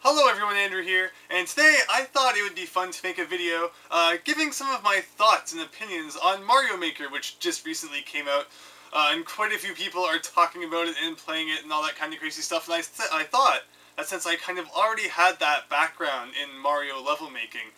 Hello everyone, Andrew here, and today I thought it would be fun to make a video giving some of my thoughts and opinions on Mario Maker, which just recently came out, and quite a few people are talking about it and playing it and all that kind of crazy stuff, and I thought that since I kind of already had that background in Mario level making,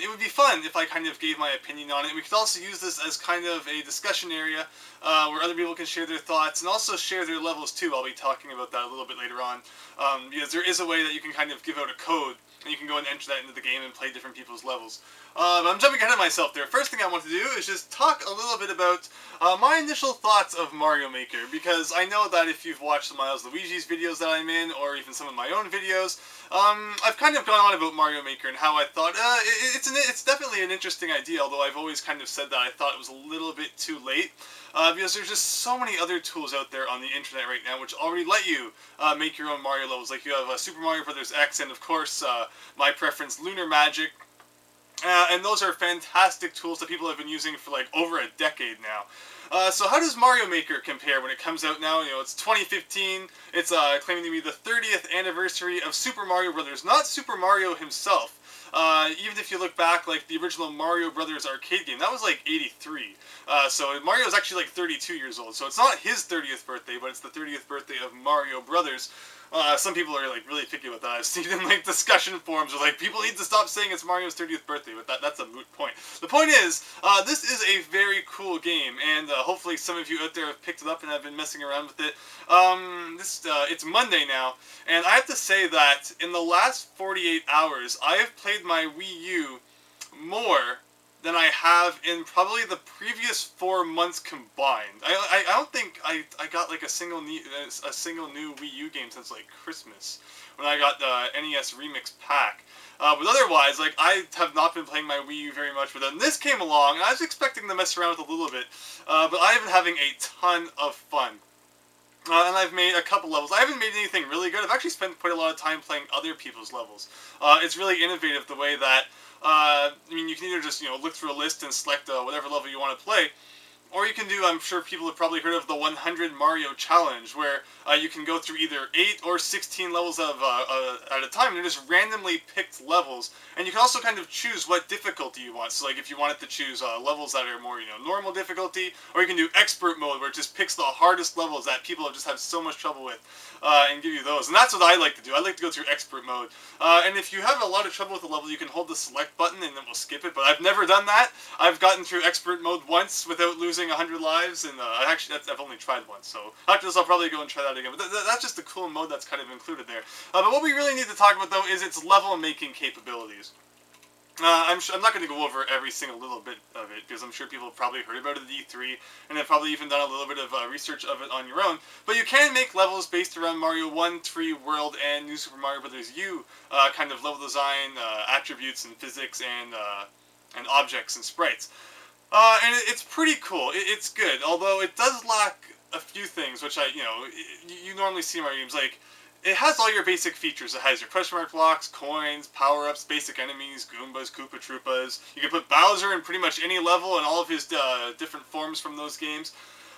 it would be fun if I kind of gave my opinion on it. We could also use this as kind of a discussion area where other people can share their thoughts and also share their levels too. I'll be talking about that a little bit later on, because there is a way that you can kind of give out a code and you can go and enter that into the game and play different people's levels. But I'm jumping ahead of myself there. First thing I want to do is just talk a little bit about my initial thoughts of Mario Maker, because I know that if you've watched the Miles Luigi's videos that I'm in, or even some of my own videos, I've kind of gone on about Mario Maker and how I thought it's definitely an interesting idea, although I've always kind of said that I thought it was a little bit too late. Because there's just so many other tools out there on the internet right now which already let you make your own Mario levels. Like you have Super Mario Bros. X and of course my preference, Lunar Magic. And those are fantastic tools that people have been using for like over a decade now. So how does Mario Maker compare when it comes out now? You know, it's 2015. It's claiming to be the 30th anniversary of Super Mario Bros. Not Super Mario himself. Even if you look back, like the original Mario Brothers arcade game, that was like 83. So Mario's actually like 32 years old. So it's not his 30th birthday, but it's the 30th birthday of Mario Brothers. Some people are like really picky about that. I've seen in like discussion forums where like people need to stop saying it's Mario's 30th birthday, but that's a moot point. The point is, this is a very cool game, and hopefully some of you out there have picked it up and have been messing around with it. It's Monday now, and I have to say that in the last 48 hours, I have played my Wii U more than I have in probably the previous 4 months combined. I don't think I got like a single new Wii U game since like Christmas, when I got the NES Remix Pack. But otherwise, like, I have not been playing my Wii U very much, but then this came along, and I was expecting to mess around with it a little bit, but I've been having a ton of fun. And I've made a couple levels. I haven't made anything really good. I've actually spent quite a lot of time playing other people's levels. It's really innovative the way that, I mean, you can either just, look through a list and select whatever level you want to play, or you can do, I'm sure people have probably heard of the 100 Mario Challenge, where you can go through either 8 or 16 levels at a time. They're just randomly picked levels, and you can also kind of choose what difficulty you want. So, like, if you wanted to choose levels that are more, normal difficulty, or you can do expert mode, where it just picks the hardest levels that people have just had so much trouble with, and give you those. And that's what I like to do. I like to go through expert mode. And if you have a lot of trouble with a level, you can hold the select button, and then we'll skip it. But I've never done that. I've gotten through expert mode once without losing 100 lives, and I've only tried once, so after this I'll probably go and try that again. But that's just the cool mode that's kind of included there. But what we really need to talk about, though, is its level making capabilities. I'm not going to go over every single little bit of it, because I'm sure people have probably heard about it at E3, and have probably even done a little bit of research of it on your own. But you can make levels based around Mario 1, 3, World, and New Super Mario Bros. U kind of level design, attributes, and physics, and objects and sprites. And it's pretty cool. It's good, although it does lack a few things, which you normally see in Mario games. Like, it has all your basic features. It has your question mark blocks, coins, power-ups, basic enemies, Goombas, Koopa Troopas. You can put Bowser in pretty much any level and all of his different forms from those games.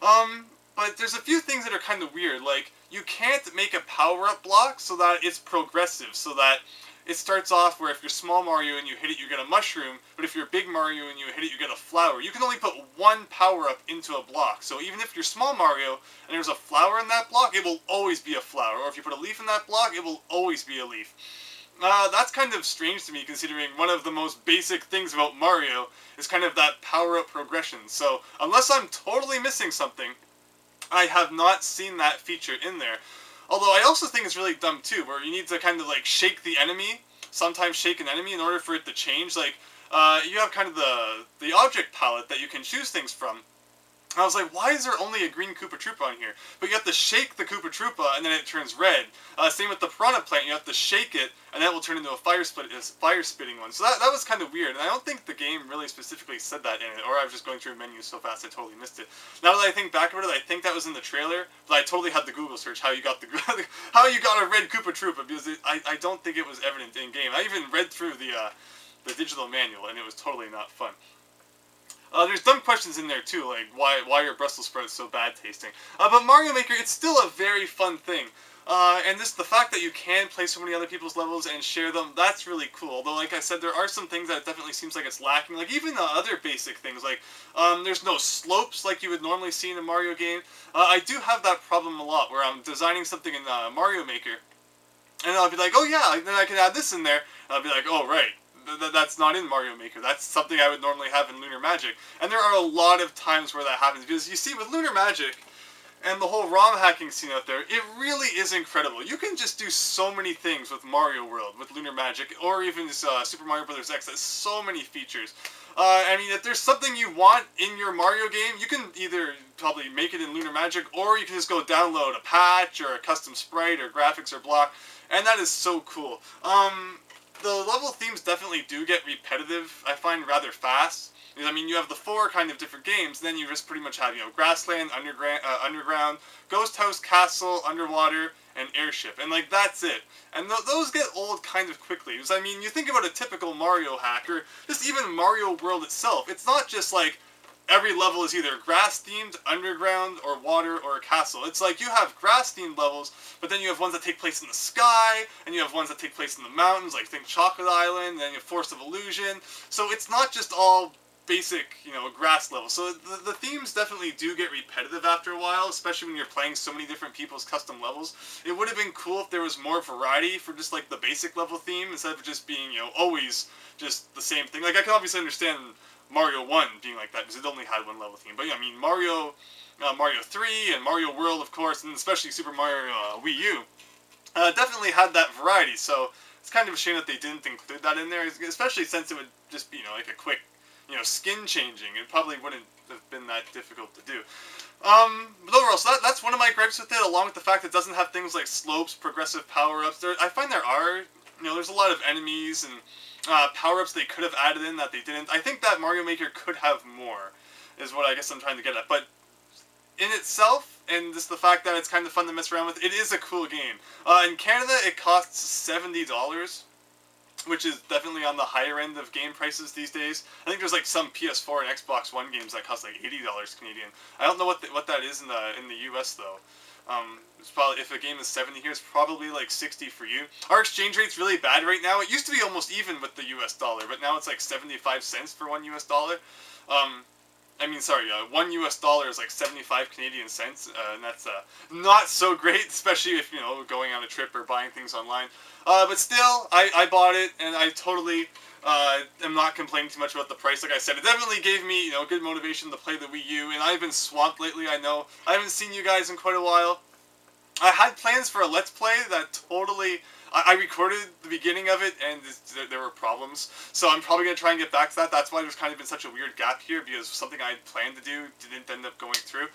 But there's a few things that are kind of weird. Like, you can't make a power-up block so that it's progressive, so that it starts off where if you're small Mario and you hit it, you get a mushroom, but if you're big Mario and you hit it, you get a flower. You can only put one power-up into a block, so even if you're small Mario and there's a flower in that block, it will always be a flower, or if you put a leaf in that block, it will always be a leaf. That's kind of strange to me, considering one of the most basic things about Mario is kind of that power-up progression. So, unless I'm totally missing something, I have not seen that feature in there. Although I also think it's really dumb too, where you need to kind of like shake the enemy, sometimes shake an enemy in order for it to change. Like, you have kind of the object palette that you can choose things from. I was like, why is there only a green Koopa Troopa on here? But you have to shake the Koopa Troopa and then it turns red. Same with the Piranha Plant, you have to shake it and that will turn into a fire-spitting one. So that was kind of weird, and I don't think the game really specifically said that in it, or I was just going through menus so fast I totally missed it. Now that I think back about it, I think that was in the trailer, but I totally had to Google search how you got how you got a red Koopa Troopa, because I don't think it was evident in game. I even read through the digital manual, and it was totally not fun. There's dumb questions in there too, like why are Brussels sprouts so bad tasting? But Mario Maker, it's still a very fun thing. And just the fact that you can play so many other people's levels and share them, that's really cool. Although, like I said, there are some things that it definitely seems like it's lacking. Like, even the other basic things, like, there's no slopes like you would normally see in a Mario game. I do have that problem a lot, where I'm designing something in Mario Maker, and I'll be like, oh yeah, then I can add this in there. And I'll be like, oh right, that's not in Mario Maker. That's something I would normally have in Lunar Magic. And there are a lot of times where that happens, because you see, with Lunar Magic, and the whole ROM hacking scene out there, it really is incredible. You can just do so many things with Mario World, with Lunar Magic, or even Super Mario Bros. X. Has so many features. I mean, if there's something you want in your Mario game, you can either probably make it in Lunar Magic, or you can just go download a patch, or a custom sprite, or graphics, or block, and that is so cool. The level themes definitely do get repetitive, I find, rather fast. I mean, you have the 4 kind of different games, then you just pretty much have, grassland, underground, ghost house, castle, underwater, and airship. And, like, that's it. And those get old kind of quickly. Because, I mean, you think about a typical Mario hack, or just even Mario World itself. It's not just, like, every level is either grass-themed, underground, or water, or a castle. It's like you have grass-themed levels, but then you have ones that take place in the sky, and you have ones that take place in the mountains, like think Chocolate Island, and then you have Forest of Illusion. So it's not just all basic, grass level. So the themes definitely do get repetitive after a while, especially when you're playing so many different people's custom levels. It would have been cool if there was more variety for just like the basic level theme, instead of just being, always just the same thing. Like, I can obviously understand Mario 1 being like that, because it only had one level theme. But yeah, I mean, Mario 3 and Mario World, of course, and especially Super Mario Wii U, definitely had that variety. So it's kind of a shame that they didn't include that in there, especially since it would just be, like a quick, skin changing. It probably wouldn't have been that difficult to do. But overall, so that's one of my gripes with it, along with the fact it doesn't have things like slopes, progressive power-ups. I find there are, there's a lot of enemies and power-ups they could have added in that they didn't. I think that Mario Maker could have more, is what I guess I'm trying to get at. But in itself, and just the fact that it's kind of fun to mess around with, it is a cool game. In Canada, it costs $70, which is definitely on the higher end of game prices these days. I think there's like some PS4 and Xbox One games that cost like $80 Canadian. I don't know what that is in the US though. It's probably, if a game is 70 here, it's probably like 60 for you. Our exchange rate's really bad right now. It used to be almost even with the US dollar, but now it's like 75 cents for $1. I mean, sorry, $1 is like 75 Canadian cents, and that's not so great, especially if, going on a trip or buying things online. But still, I bought it, and I totally am not complaining too much about the price. Like I said, it definitely gave me, good motivation to play the Wii U, and I've been swamped lately, I know. I haven't seen you guys in quite a while. I had plans for a Let's Play that totally... I recorded the beginning of it, and there were problems, so I'm probably going to try and get back to that. That's why there's kind of been such a weird gap here, because something I had planned to do didn't end up going through.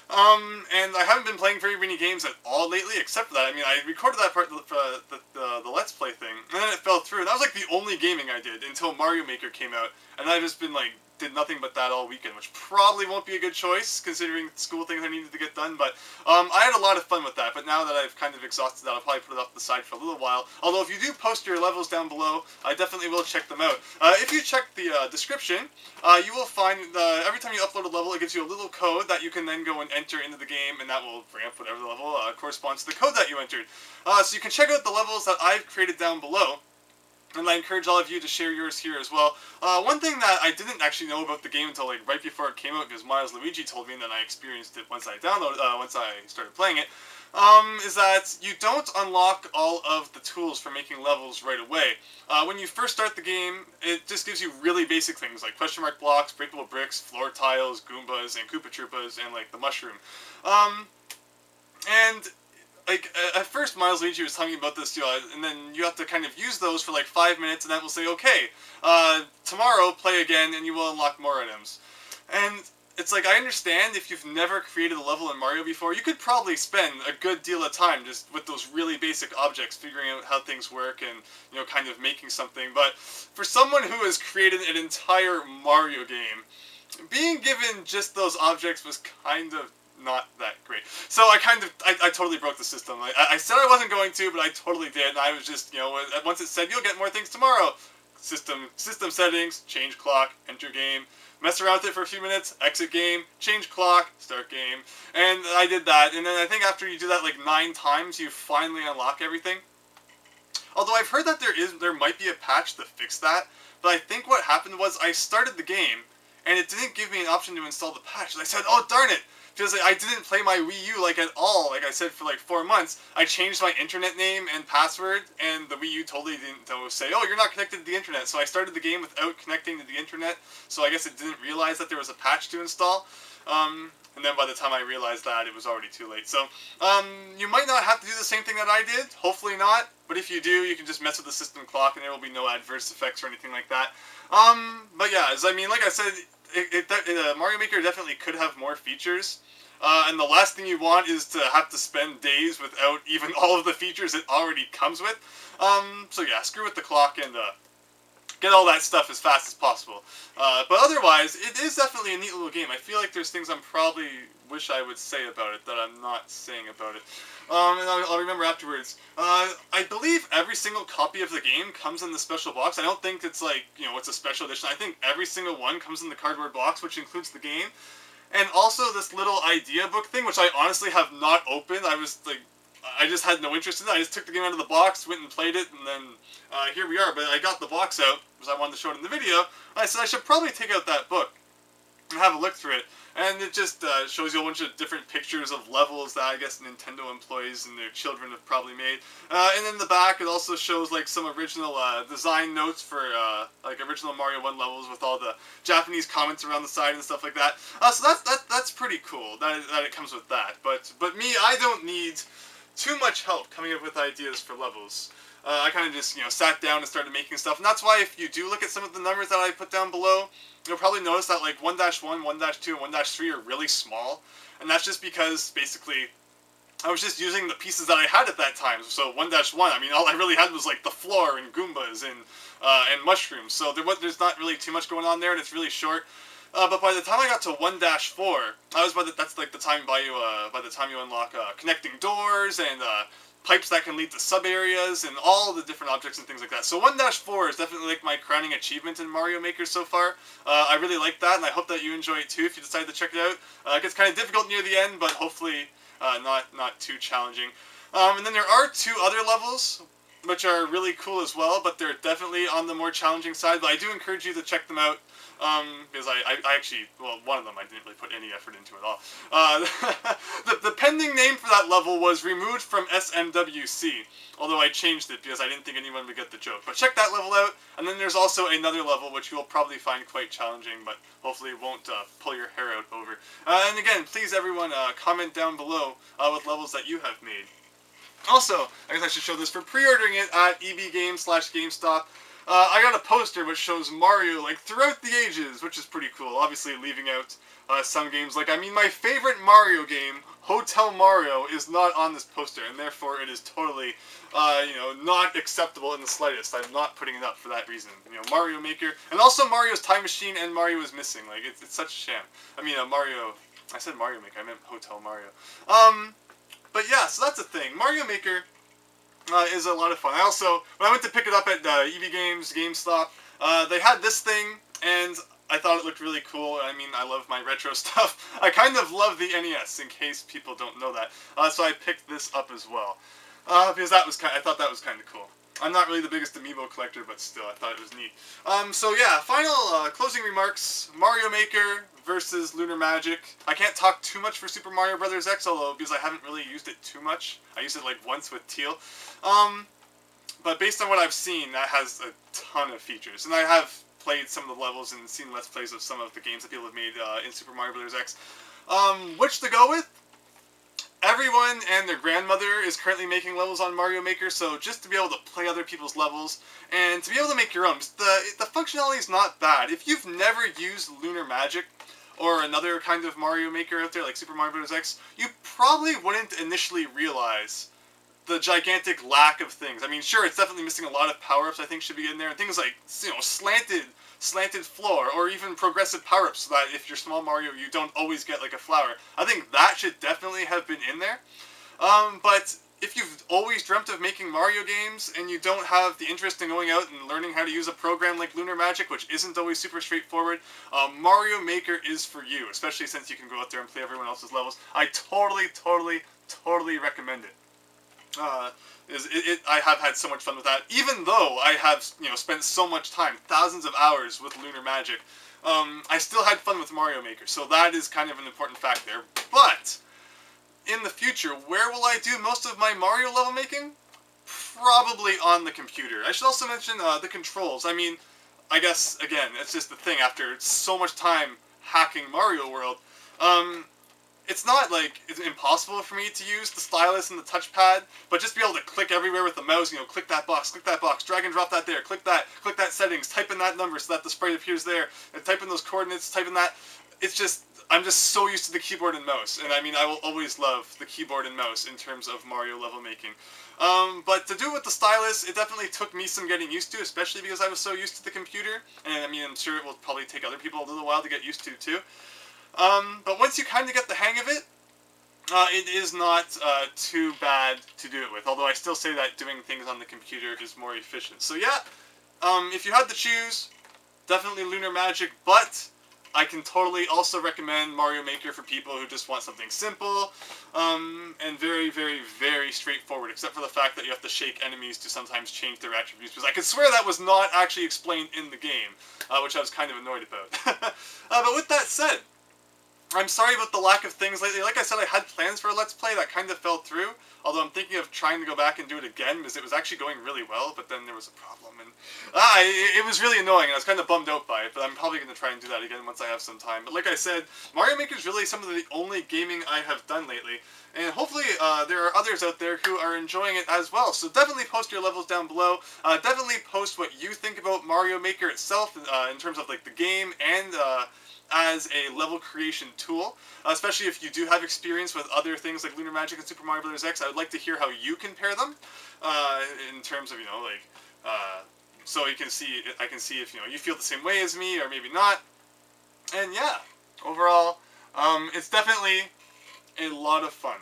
And I haven't been playing very many games at all lately, except for that. I mean, I recorded that part for the Let's Play thing, and then it fell through. And that was like the only gaming I did until Mario Maker came out, and I've just been like, did nothing but that all weekend, which probably won't be a good choice, considering school things I needed to get done, but I had a lot of fun with that. But now that I've kind of exhausted that, I'll probably put it off to the side for a little while. Although if you do post your levels down below, I definitely will check them out. If you check the description, you will find every time you upload a level, it gives you a little code that you can then go and enter into the game, and that will bring up whatever level corresponds to the code that you entered. So you can check out the levels that I've created down below. And I encourage all of you to share yours here as well. One thing that I didn't actually know about the game until like right before it came out, because Miles Luigi told me, and then I experienced it once I started playing it, is that you don't unlock all of the tools for making levels right away. When you first start the game, it just gives you really basic things like question mark blocks, breakable bricks, floor tiles, Goombas, and Koopa Troopas, and like the mushroom. And like, at first Miles Luigi was telling me about this, and then you have to kind of use those for like 5 minutes, and then we'll say, okay, tomorrow play again, and you will unlock more items. And it's like, I understand if you've never created a level in Mario before, you could probably spend a good deal of time just with those really basic objects, figuring out how things work and, kind of making something. But for someone who has created an entire Mario game, being given just those objects was kind of not that great. So I totally broke the system. I said I wasn't going to, but I totally did. And I was just, once it said, you'll get more things tomorrow, system settings, change clock, enter game, mess around with it for a few minutes, exit game, change clock, start game. And I did that, and then I think after you do that like 9 times, you finally unlock everything. Although I've heard that there might be a patch to fix that, but I think what happened was I started the game, and it didn't give me an option to install the patch. And I said, oh darn it! Because I didn't play my Wii U like at all, like I said, for like 4 months. I changed my internet name and password, and the Wii U totally didn't say, oh, you're not connected to the internet. So I started the game without connecting to the internet, so I guess it didn't realize that there was a patch to install. And then by the time I realized that, it was already too late. So, you might not have to do the same thing that I did, hopefully not, but if you do, you can just mess with the system clock and there will be no adverse effects or anything like that. But yeah, like I said, Mario Maker definitely could have more features. And the last thing you want is to have to spend days without even all of the features it already comes with. So yeah, screw with the clock and get all that stuff as fast as possible. But otherwise, it is definitely a neat little game. I feel like there's things I'm probably wish I would say about it that I'm not saying about it. And I'll remember afterwards. I believe every single copy of the game comes in the special box. I don't think it's like, it's a special edition. I think every single one comes in the cardboard box, which includes the game. And also this little idea book thing, which I honestly have not opened. I just had no interest in it. I just took the game out of the box, went and played it, and then here we are. But I got the box out because I wanted to show it in the video. And I said I should probably take out that book and have a look through it. And it just shows you a bunch of different pictures of levels that I guess Nintendo employees and their children have probably made. And in the back, it also shows like some original design notes for like original Mario 1 levels with all the Japanese comments around the side and stuff like that. So that's pretty cool that it comes with that. But me, I don't need too much help coming up with ideas for levels. I kind of just, sat down and started making stuff. And that's why if you do look at some of the numbers that I put down below, you'll probably notice that like 1-1, 1-2, and 1-3 are really small. And that's just because, basically, I was just using the pieces that I had at that time. So 1-1, I mean, all I really had was like the floor and Goombas and mushrooms. So there's not really too much going on there, and it's really short. But by the time I got to 1-4, that's like the time by the time you unlock connecting doors and pipes that can lead to sub-areas and all the different objects and things like that. So 1-4 is definitely like my crowning achievement in Mario Maker so far. I really like that, and I hope that you enjoy it too if you decide to check it out. It gets kind of difficult near the end, but hopefully not too challenging. And then there are 2 other levels which are really cool as well, but they're definitely on the more challenging side. But I do encourage you to check them out. Because I actually, well, one of them I didn't really put any effort into at all. The pending name for that level was removed from SMWC, although I changed it because I didn't think anyone would get the joke. But check that level out, and then there's also another level which you'll probably find quite challenging, but hopefully won't pull your hair out over. And again, please everyone comment down below with levels that you have made. Also, I guess I should show this for pre-ordering it at ebgames/GameStop. I got a poster which shows Mario, like, throughout the ages, which is pretty cool. Obviously, leaving out some games. Like, I mean, my favorite Mario game, Hotel Mario, is not on this poster, and therefore it is totally, not acceptable in the slightest. I'm not putting it up for that reason. Mario Maker, and also Mario's Time Machine and Mario is missing. Like, it's such a sham. I mean, Mario, I said Mario Maker, I meant Hotel Mario. But yeah, so that's a thing. Mario Maker is a lot of fun. I also, when I went to pick it up at EB Games, GameStop, they had this thing, and I thought it looked really cool. I mean, I love my retro stuff. I kind of love the NES, in case people don't know that. So I picked this up as well, because I thought that was kind of cool. I'm not really the biggest amiibo collector, but still, I thought it was neat. So yeah, final closing remarks. Mario Maker versus Lunar Magic. I can't talk too much for Super Mario Bros. X, although, because I haven't really used it too much. I used it like once with Teal. But based on what I've seen, that has a ton of features. And I have played some of the levels and seen Let's Plays of some of the games that people have made in Super Mario Bros. X. Which to go with? Everyone and their grandmother is currently making levels on Mario Maker, so just to be able to play other people's levels, and to be able to make your own, the functionality is not bad. If you've never used Lunar Magic, or another kind of Mario Maker out there, like Super Mario Bros. X, you probably wouldn't initially realize the gigantic lack of things. I mean, sure, it's definitely missing a lot of power-ups I think should be in there, and things like, slanted floor, or even progressive power-ups, so that if you're small Mario, you don't always get like a flower. I think that should definitely have been in there. But if you've always dreamt of making Mario games and you don't have the interest in going out and learning how to use a program like Lunar Magic, which isn't always super straightforward, Mario Maker is for you, especially since you can go out there and play everyone else's levels. I totally recommend it. I have had so much fun with that, even though I have, spent so much time, thousands of hours with Lunar Magic. I still had fun with Mario Maker, so that is kind of an important fact there. But in the future, where will I do most of my Mario level making? Probably on the computer. I should also mention the controls. I mean, I guess, again, it's just the thing, after so much time hacking Mario World, it's not like it's impossible for me to use the stylus and the touchpad, but just be able to click everywhere with the mouse, click that box, drag and drop that there, click that settings, type in that number so that the sprite appears there, and type in those coordinates, type in that. It's just, I'm just so used to the keyboard and mouse, and I mean, I will always love the keyboard and mouse in terms of Mario level making. But to do it with the stylus, it definitely took me some getting used to, especially because I was so used to the computer, and I mean, I'm sure it will probably take other people a little while to get used to, too. But once you kind of get the hang of it, it is not too bad to do it with, although I still say that doing things on the computer is more efficient. So yeah, if you had to choose, definitely Lunar Magic, but I can totally also recommend Mario Maker for people who just want something simple, and very straightforward, except for the fact that you have to shake enemies to sometimes change their attributes, because I could swear that was not actually explained in the game, which I was kind of annoyed about. But with that said, I'm sorry about the lack of things lately. Like I said, I had plans for a Let's Play that kind of fell through, although I'm thinking of trying to go back and do it again, because it was actually going really well, but then there was a problem, and it was really annoying, and I was kind of bummed out by it, but I'm probably going to try and do that again once I have some time. But like I said, Mario Maker is really some of the only gaming I have done lately, and hopefully there are others out there who are enjoying it as well. So definitely post your levels down below. Definitely post what you think about Mario Maker itself, in terms of like the game and as a level creation tool, especially if you do have experience with other things like Lunar Magic and Super Mario Bros. X. I would like to hear how you compare them, in terms of, so you can see, I can see if, you feel the same way as me, or maybe not. And yeah, overall, it's definitely a lot of fun.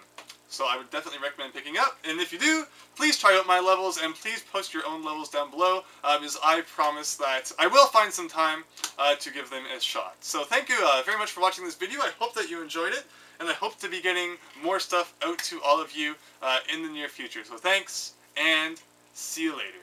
So I would definitely recommend picking up, and if you do, please try out my levels, and please post your own levels down below, because I promise that I will find some time to give them a shot. So thank you very much for watching this video. I hope that you enjoyed it, and I hope to be getting more stuff out to all of you in the near future. So thanks, and see you later.